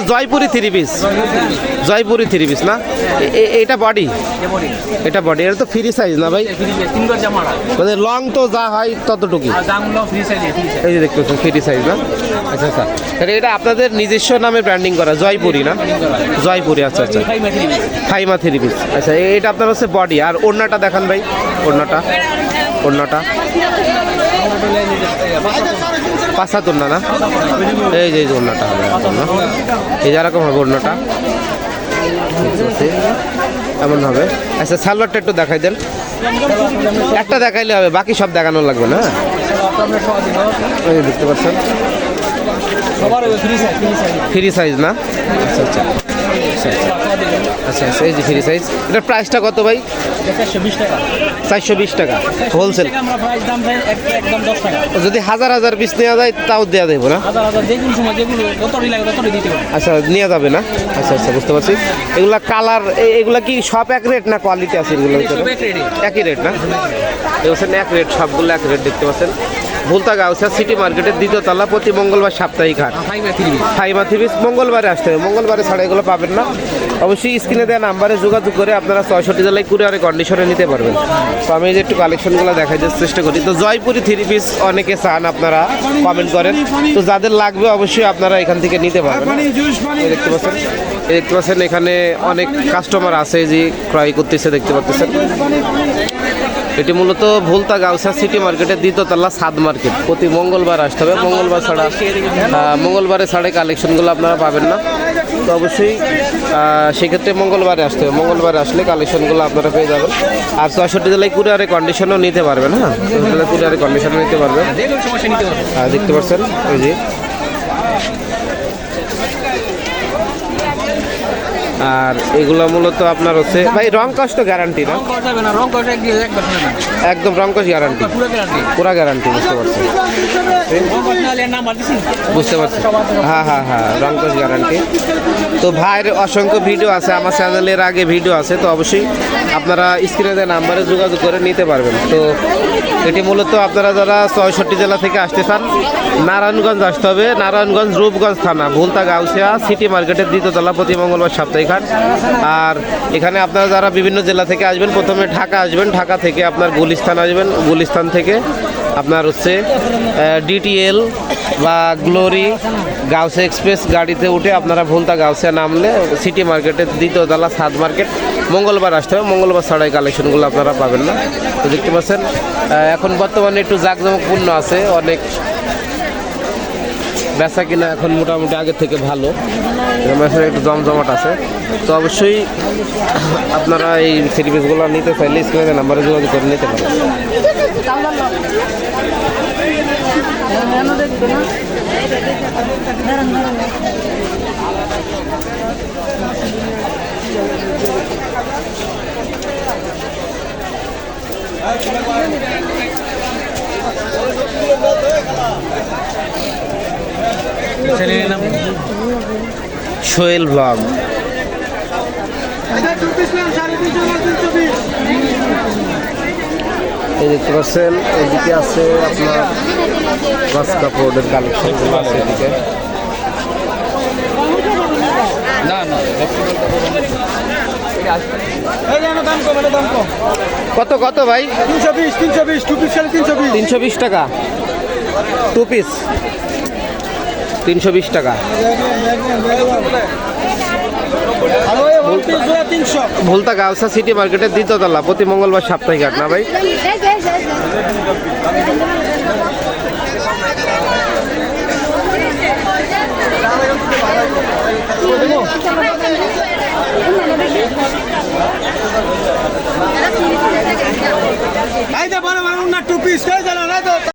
Jaipuri 3 piece, Jaipuri 3 piece না? এটা body, এটা বডি, এটা তো ফ্রি সাইজ না ভাই? মানে লং তো যা হয় ততটুকু, এই যে দেখতে পাচ্ছেন ফ্রি সাইজ না? আচ্ছা আচ্ছা, তাহলে এটা আপনাদের নিজস্ব নামে ব্র্যান্ডিং করা জয়পুরি না? জয়পুরি, আচ্ছা আচ্ছা, ফাইমা 3 পিস। আচ্ছা এটা আপনার হচ্ছে বডি, আর ওড়নাটা দেখান ভাই, ওড়নাটা, ওড়নাটা 75 না? এই যে ওড়নাটা হবে এই যেরকম হবে ওড়নাটা এমন হবে। আচ্ছা সালোয়ারটা একটু দেখাই দেন, একটা দেখাইলে হবে, বাকি সব দেখানো লাগবে না? এই দেখতে পাচ্ছেন ফ্রি সাইজ না? আচ্ছা আচ্ছা আচ্ছা আচ্ছা, এই যে ফ্রি সাইজ। এটার প্রাইসটা কত ভাই? 420 টাকা হোলসেল। যদি হাজার হাজার পিস নেওয়া যায় তাও দেওয়া দেবো না? আচ্ছা নেওয়া যাবে না? আচ্ছা আচ্ছা বুঝতে পারছি। এগুলা কালার, এগুলা কি সব এক রেট না কোয়ালিটি আছে এগুলোর ভিতরে? একই রেট না? বলছেন এক রেট, সবগুলো এক রেট। দেখতে পাচ্ছেন ভুলতা গাউসিয়া সিটি মার্কেটের 2য় তলা, প্রতি মঙ্গলবার সাপ্তাহিক হাট। ফাইমা 3 পিস মঙ্গলবারে আসতে হবে, মঙ্গলবারে ছাড়া এগুলো পাবেন না। অবশ্যই স্ক্রিনে দেওয়া নাম্বারে যোগাযোগ করে আপনারা 64 জেলায় কুরিয়ারে কন্ডিশনে নিতে পারবেন। তো আমি যে একটু কালেকশনগুলো দেখাই দেওয়ার চেষ্টা করি। তো জয়পুরি 3 পিস অনেকে চান, আপনারা কমেন্ট করেন, তো যাদের লাগবে অবশ্যই আপনারা এখান থেকে নিতে পারবেন। দেখতে পাচ্ছেন, দেখতে পাচ্ছেন এখানে অনেক কাস্টমার আছে যে ক্রয় করতেছে, দেখতে পাচ্ছেন। এটি মূলত ভুলতা গাউসিয়া সিটি মার্কেটের 2য় তলা সাদ মার্কেট। প্রতি মঙ্গলবার আসতে হবে, মঙ্গলবার ছাড়া মঙ্গলবারে ছাড়া কালেকশনগুলো আপনারা পাবেন না। তো অবশ্যই সেক্ষেত্রে মঙ্গলবারে আসতে হবে, মঙ্গলবারে আসলে কালেকশনগুলো আপনারা পেয়ে যাবেন। আর 64 জেলায় কুরিয়ারে কন্ডিশনও নিতে পারবেন। হ্যাঁ, কুরিয়ারে কন্ডিশনও নিতে পারবেন। দেখতে পাচ্ছেন এই যে, আর এগুলো মূলত আপনার হচ্ছে ভাই রং কষ্ট গ্যারান্টি না? একদম রং কষ্ট গ্যারান্টি, পুরা গ্যারান্টি। বুঝতে পারছি, হ্যাঁ হ্যাঁ হ্যাঁ, রং কষ্ট গ্যারান্টি। তো ভাইয়ের অসংখ্য ভিডিও আছে আমার চ্যানেলের, আগে ভিডিও আছে, তো অবশ্যই আপনারা স্ক্রিনে দেওয়া নাম্বারে যোগাযোগ করে নিতে পারবেন। তো এটি মূলত আপনারা যারা 64 জেলা থেকে আসতে চান, নারায়ণগঞ্জ আসতে হবে, নারায়ণগঞ্জ রূপগঞ্জ থানা, ভুলতা গাউসিয়া সিটি মার্কেটের 2য় তলা, প্রতি মঙ্গলবার সাপ্তাহিক হাট। আর এখানে আপনারা যারা বিভিন্ন জেলা থেকে আসবেন, প্রথমে ঢাকা আসবেন, ঢাকা থেকে আপনার গুলিস্তান আসবেন, গুলিস্তান থেকে আপনার হচ্ছে ডিটিএল বা গ্লোরি গাউসিয়া এক্সপ্রেস গাড়িতে উঠে আপনারা ভুলতা গাউসিয়া নামলে সিটি মার্কেটের 2য় তলা সাদ মার্কেট। মঙ্গলবার আসতে হবে, মঙ্গলবার ছাড়াই কালেকশনগুলো আপনারা পাবেন না। তো দেখতে পাচ্ছেন এখন বর্তমানে একটু জাঁকজমকপূর্ণ আছে, অনেক বেচা কিনা এখন মোটামুটি আগের থেকে ভালো, একটু জমজমাট আছে। তো অবশ্যই আপনারা এই 3 পিসগুলো নিতে চাইলে স্ক্রিনে নাম্বারে যোগাযোগ করে নিতে পারেন। সোহেল ব্লগ, এই দেখতে পাচ্ছেন এদিকে আছে আপনার বাস কাপড়ের কালেকশনগুলো আছে এদিকে। কত কত ভাই? 320 টাকা 2 পিস, 320 টাকা। ভুলতা গাউসিয়া সিটি মার্কেটের 2য় তলা, প্রতি মঙ্গলবার সাপ্তাহিক হাট না ভাই?